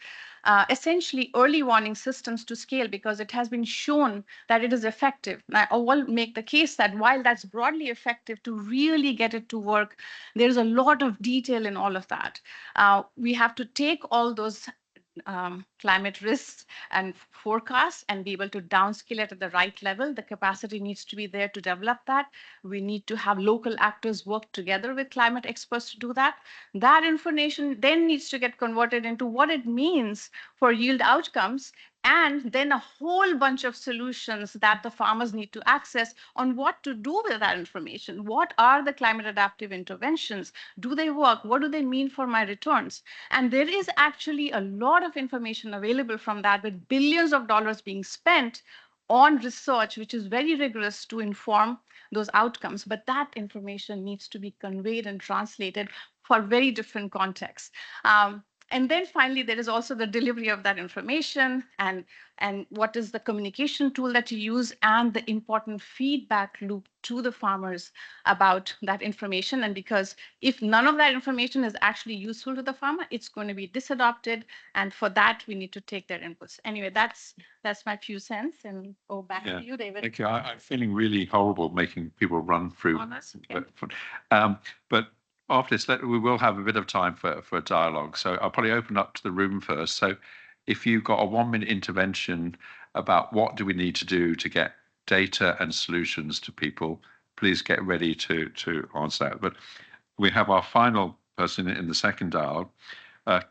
essentially early warning systems to scale, because it has been shown that it is effective. Now, I will make the case that while that's broadly effective, to really get it to work, there's a lot of detail in all of that. We have to take all those climate risks and forecasts and be able to downscale it at the right level. The capacity needs to be there to develop that. We need to have local actors work together with climate experts to do that. That information then needs to get converted into what it means for yield outcomes, and then a whole bunch of solutions that the farmers need to access on what to do with that information. What are the climate adaptive interventions? Do they work? What do they mean for my returns? And there is actually a lot of information available from that, with billions of dollars being spent on research, which is very rigorous to inform those outcomes. But that information needs to be conveyed and translated for very different contexts. And then finally, there is also the delivery of that information, and what is the communication tool that you use, and the important feedback loop to the farmers about that information. And because if none of that information is actually useful to the farmer, it's going to be disadopted. And for that, we need to take their inputs. Anyway, that's my few cents. And back to you, David. Thank you. I'm feeling really horrible making people run through. Okay. But after this, we will have a bit of time for a dialogue. So I'll probably open up to the room first. So if you've got a 1-minute intervention about what do we need to do to get data and solutions to people, please get ready to answer that. But we have our final person in the second dialogue,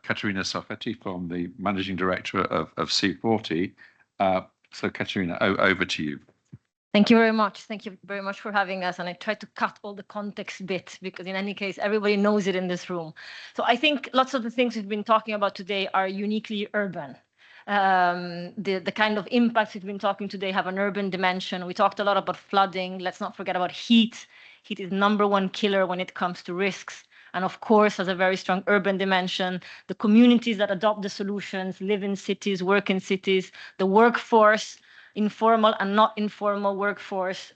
Caterina Sarfetti from the Managing Director of C40. So Caterina, over to you. Thank you very much. Thank you very much for having us. And I tried to cut all the context bit because in any case, everybody knows it in this room. So I think lots of the things we've been talking about today are uniquely urban. The kind of impacts we've been talking today have an urban dimension. We talked a lot about flooding. Let's not forget about heat. Heat is #1 killer when it comes to risks. And of course, has a very strong urban dimension. The communities that adopt the solutions live in cities, work in cities. The workforce, informal and not informal workforce,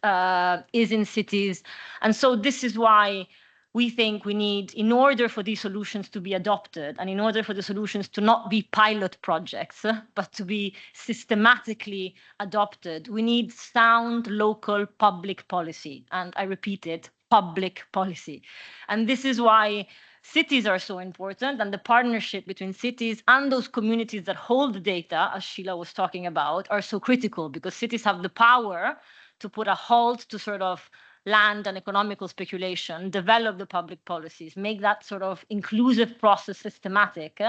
is in cities. And so this is why we think we need, in order for these solutions to be adopted, and in order for the solutions to not be pilot projects, but to be systematically adopted, we need sound local public policy. And I repeat it, public policy. And this is why cities are so important, and the partnership between cities and those communities that hold the data, as Sheila was talking about, are so critical, because cities have the power to put a halt to sort of land and economical speculation, develop the public policies, make that sort of inclusive process systematic,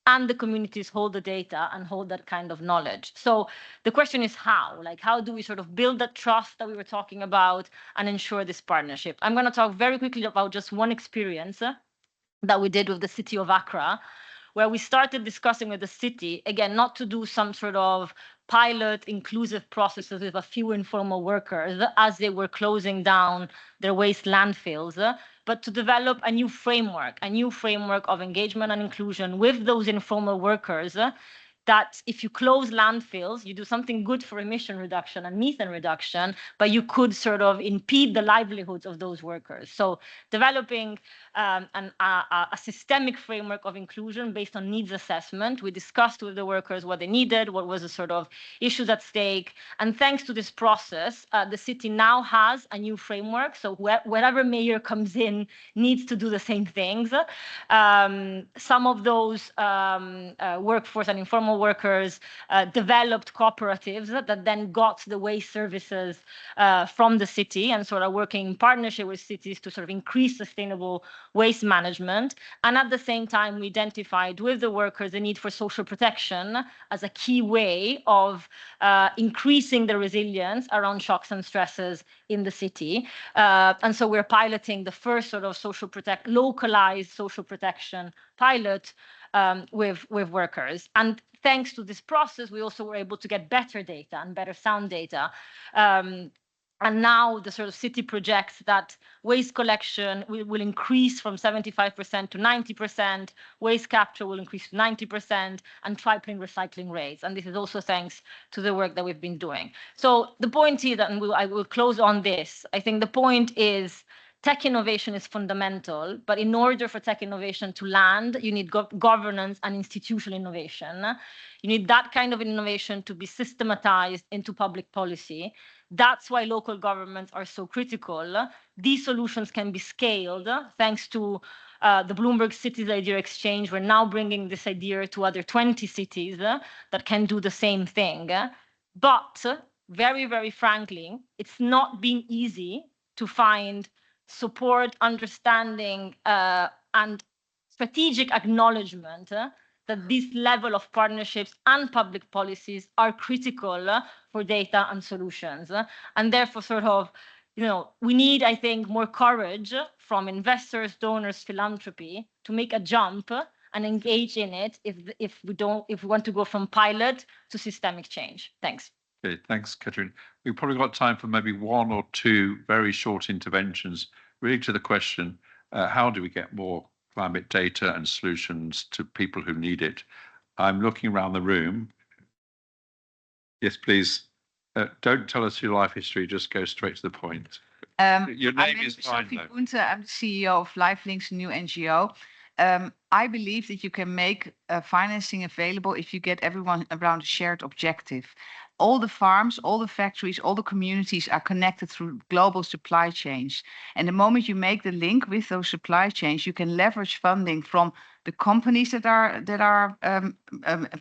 and the communities hold the data and hold that kind of knowledge. So the question is how? Like, how do we sort of build that trust that we were talking about and ensure this partnership? I'm going to talk very quickly about just one experience that we did with the city of Accra, where we started discussing with the city, again, not to do some sort of pilot inclusive processes with a few informal workers as they were closing down their waste landfills, but to develop a new framework of engagement and inclusion with those informal workers, that if you close landfills, you do something good for emission reduction and methane reduction, but you could sort of impede the livelihoods of those workers. So developing a systemic framework of inclusion based on needs assessment. We discussed with the workers what they needed, what was the sort of issues at stake. And thanks to this process, the city now has a new framework. So wherever mayor comes in needs to do the same things. Some of those workforce and informal workers developed cooperatives that then got the waste services from the city, and sort of working in partnership with cities to sort of increase sustainable waste management. And at the same time, we identified with the workers the need for social protection as a key way of increasing the resilience around shocks and stresses in the city. And so we're piloting the first sort of localized social protection pilot with workers. And thanks to this process, we also were able to get better data and better sound data. And now the sort of city projects that waste collection will increase from 75% to 90%, waste capture will increase to 90%, and tripling recycling rates. And this is also thanks to the work that we've been doing. So the point is, and I will close on this, I think the point is tech innovation is fundamental, but in order for tech innovation to land, you need governance and institutional innovation. You need that kind of innovation to be systematized into public policy. That's why local governments are so critical. These solutions can be scaled thanks to the Bloomberg Cities Idea Exchange. We're now bringing this idea to other 20 cities that can do the same thing. But very, very frankly, it's not been easy to find support, understanding, and strategic acknowledgement that this level of partnerships and public policies are critical for data and solutions. And therefore, sort of, we need, I think, more courage from investors, donors, philanthropy to make a jump and engage in it if we want to go from pilot to systemic change. Thanks. Okay, thanks, Catherine. We've probably got time for maybe one or two very short interventions, really to the question, how do we get more climate data and solutions to people who need it? I'm looking around the room. Yes, please. Don't tell us your life history, just go straight to the point. Your name is fine, Sophie though. Poente. I'm the CEO of Lifelinks, a new NGO. I believe that you can make financing available if you get everyone around a shared objective. All the farms, all the factories, all the communities are connected through global supply chains. And the moment you make the link with those supply chains, you can leverage funding from the companies that are,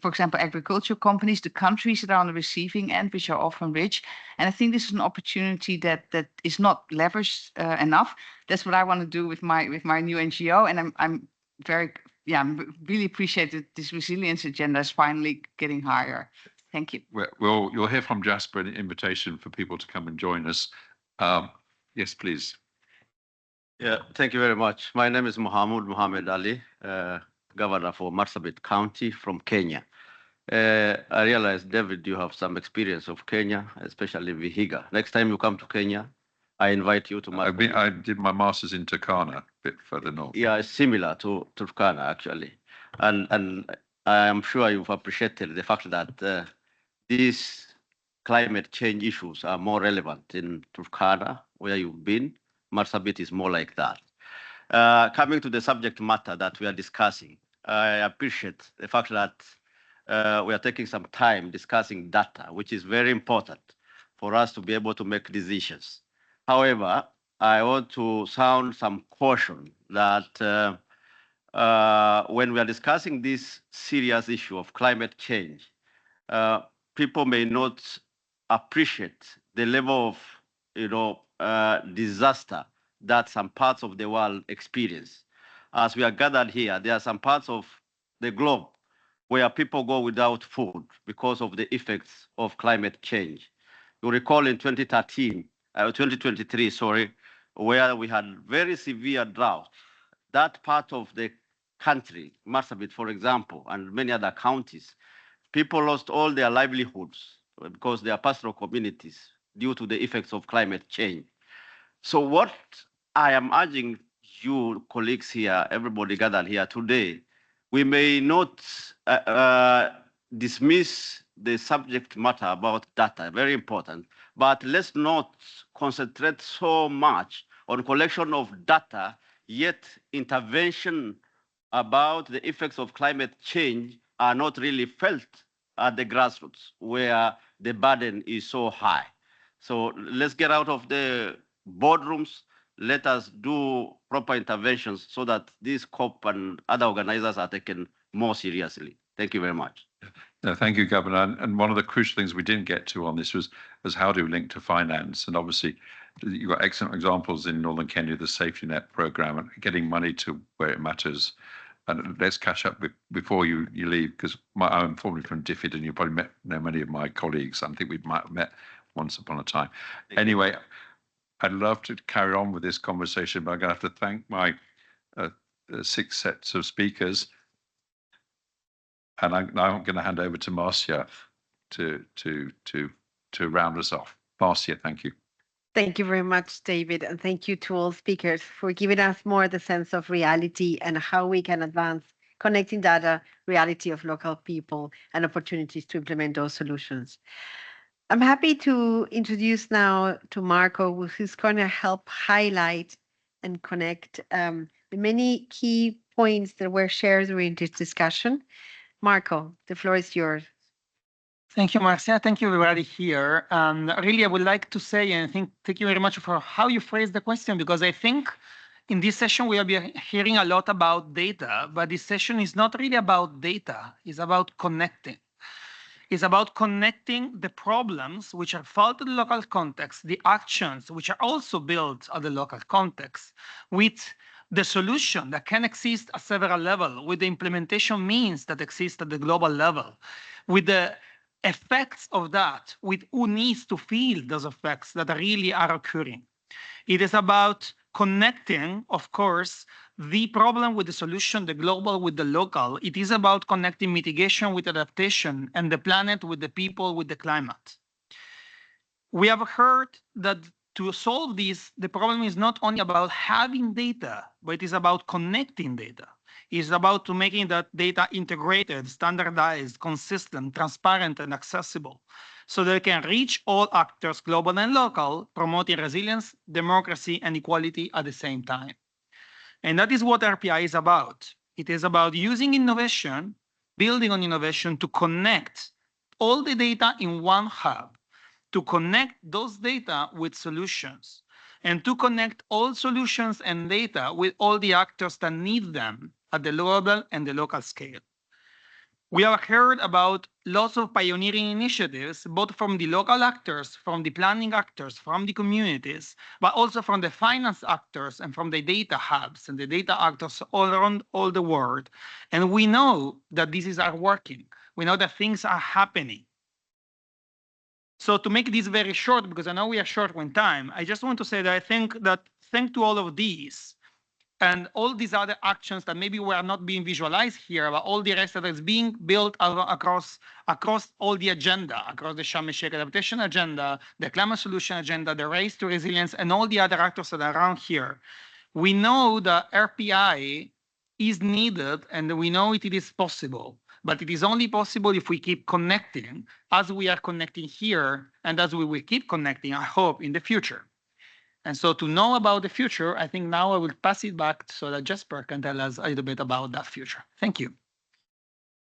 for example, agricultural companies, the countries that are on the receiving end, which are often rich. And I think this is an opportunity that is not leveraged enough. That's what I want to do with my new NGO, and I'm really appreciate that this resilience agenda is finally getting higher. Thank you. Well, you'll hear from Jasper an invitation for people to come and join us. Yes, please. Yeah, thank you very much. My name is Mohammed Ali, Governor for Marsabit County from Kenya. I realize, David, you have some experience of Kenya, especially Vihiga. Next time you come to Kenya, I invite you to Marsabit. I did my master's in Turkana, a bit further north. Yeah, it's similar to Turkana, actually. And I am sure you've appreciated the fact that these climate change issues are more relevant in Turkana, where you've been. Marsabit is more like that. Coming to the subject matter that we are discussing, I appreciate the fact that we are taking some time discussing data, which is very important for us to be able to make decisions. However, I want to sound some caution that when we are discussing this serious issue of climate change, people may not appreciate the level of disaster that some parts of the world experience. As we are gathered here, there are some parts of the globe where people go without food because of the effects of climate change. You recall in 2023, where we had very severe drought. That part of the country, Marsabit, for example, and many other counties, people lost all their livelihoods because they are pastoral communities due to the effects of climate change. So what I am urging you, colleagues here, everybody gathered here today, we may not dismiss the subject matter about data, very important, but let's not concentrate so much on collection of data, yet intervention about the effects of climate change are not really felt at the grassroots where the burden is so high. So let's get out of the boardrooms. Let us do proper interventions so that this COP and other organizers are taken more seriously. Thank you very much. No, thank you, Governor. And one of the crucial things we didn't get to on this was how do we link to finance? And obviously, you've got excellent examples in Northern Kenya, the safety net program, and getting money to where it matters. And let's catch up before you leave, because I'm formerly from DFID, and you probably know many of my colleagues. I think we might have met once upon a time. Anyway, I'd love to carry on with this conversation, but I'm going to have to thank my 6 sets of speakers. And I'm going to hand over to Marcia to round us off. Marcia, thank you. Thank you very much, David, and thank you to all speakers for giving us more the sense of reality and how we can advance connecting data, reality of local people, and opportunities to implement those solutions. I'm happy to introduce now to Marco, who's going to help highlight and connect the many key points that were shared during this discussion. Marco, the floor is yours. Thank you, Marcia. Thank you, everybody here. Really, I would like to say, and thank you very much for how you phrased the question, because I think in this session, we will be hearing a lot about data, but this session is not really about data. It's about connecting. It's about connecting the problems which are felt in the local context, the actions which are also built at the local context, with the solution that can exist at several levels, with the implementation means that exist at the global level, with the effects of that, with who needs to feel those effects that really are occurring. It is about connecting, of course, the problem with the solution, the global with the local. It is about connecting mitigation with adaptation and the planet with the people, with the climate. We have heard that to solve this, the problem is not only about having data, but it is about connecting data. It's about to making that data integrated, standardized, consistent, transparent, and accessible, so they can reach all actors, global and local, promoting resilience, democracy, and equality at the same time. And that is what RPI is about. It is about using innovation, building on innovation to connect all the data in one hub, to connect those data with solutions, and to connect all solutions and data with all the actors that need them at the global and the local scale. We have heard about lots of pioneering initiatives, both from the local actors, from the planning actors, from the communities, but also from the finance actors and from the data hubs and the data actors all around all the world. And we know that these are working. We know that things are happening. So to make this very short, because I know we are short on time, I just want to say that I think that thanks to all of these, and all these other actions that maybe were not being visualized here, but all the rest that is being built across all the agenda, across the Sharm el-Sheikh adaptation agenda, the climate solution agenda, the race to resilience, and all the other actors that are around here. We know that RPI is needed, and we know it is possible, but it is only possible if we keep connecting, as we are connecting here, and as we will keep connecting, I hope, in the future. And so to know about the future, I think now I will pass it back so that Jesper can tell us a little bit about that future. Thank you.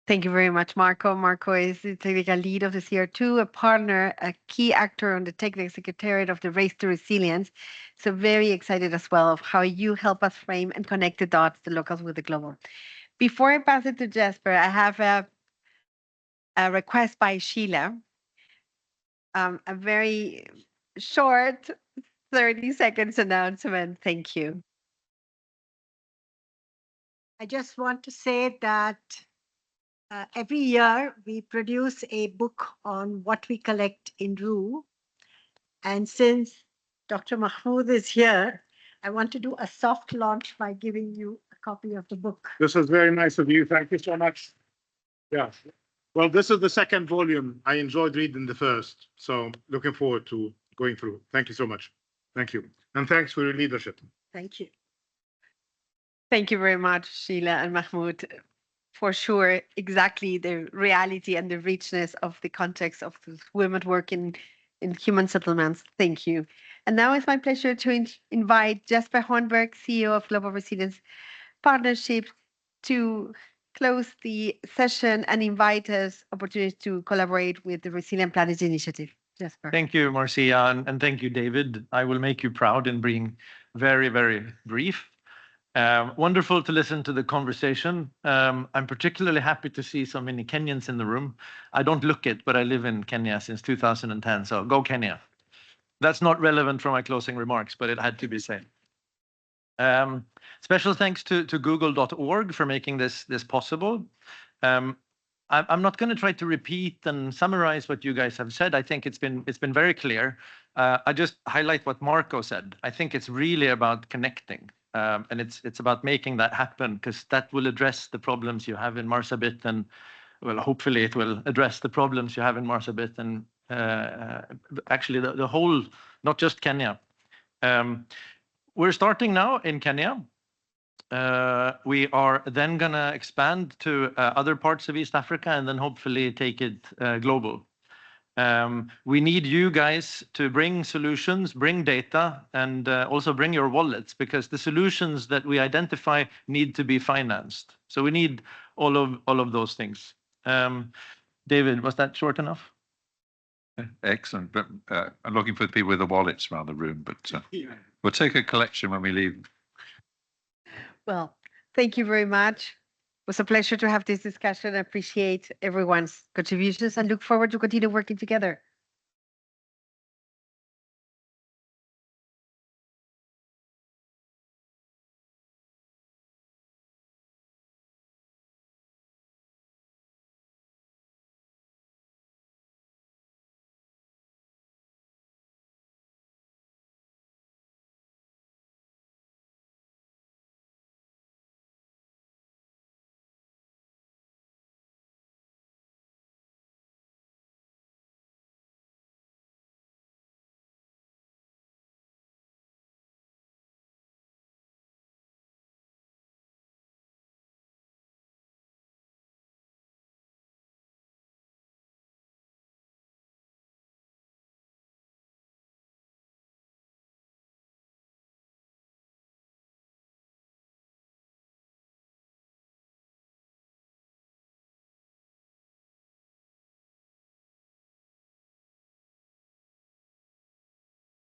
Thank you very much, Marco. Marco is the technical lead of the CR2, a partner, a key actor on the technical secretariat of the Race to Resilience. So very excited as well of how you help us frame and connect the dots, the locals with the global. Before I pass it to Jesper, I have a request by Sheila, a very short 30 seconds announcement. Thank you. I just want to say that every year we produce a book on what we collect in RU. And since Dr. Mahmoud is here, I want to do a soft launch by giving you a copy of the book. This is very nice of you. Thank you so much. Yeah. Well, this is the second volume. I enjoyed reading the first. So looking forward to going through. Thank you so much. Thank you. And thanks for your leadership. Thank you. Thank you very much, Sheila and Mahmoud. For sure, exactly the reality and the richness of the context of the women working in human settlements. Thank you. And now it's my pleasure to invite Jesper Hornberg, CEO of Global Resilience Partnership, to close the session and invite us opportunities to collaborate with the Resilient Planet Initiative. Jesper. Thank you, Marcia, and thank you, David. I will make you proud in being very, very brief. Wonderful to listen to the conversation. I'm particularly happy to see so many Kenyans in the room. I don't look it, but I live in Kenya since 2010, so go Kenya. That's not relevant for my closing remarks, but it had to be said. Special thanks to google.org for making this possible. I'm not going to try to repeat and summarize what you guys have said. I think it's been very clear. I just highlight what Marco said. I think it's really about connecting, and it's about making that happen, because that will address the problems you have in Marsabit, and well, hopefully it will address the problems you have in Marsabit and actually the whole, not just Kenya. We're starting now in Kenya. We are then going to expand to other parts of East Africa and then hopefully take it global. We need you guys to bring solutions, bring data, and also bring your wallets, because the solutions that we identify need to be financed. So we need all of those things. David, was that short enough? Excellent. But I'm looking for the people with the wallets around the room, but we'll take a collection when we leave. Well, thank you very much. It was a pleasure to have this discussion. I appreciate everyone's contributions and look forward to continue working together.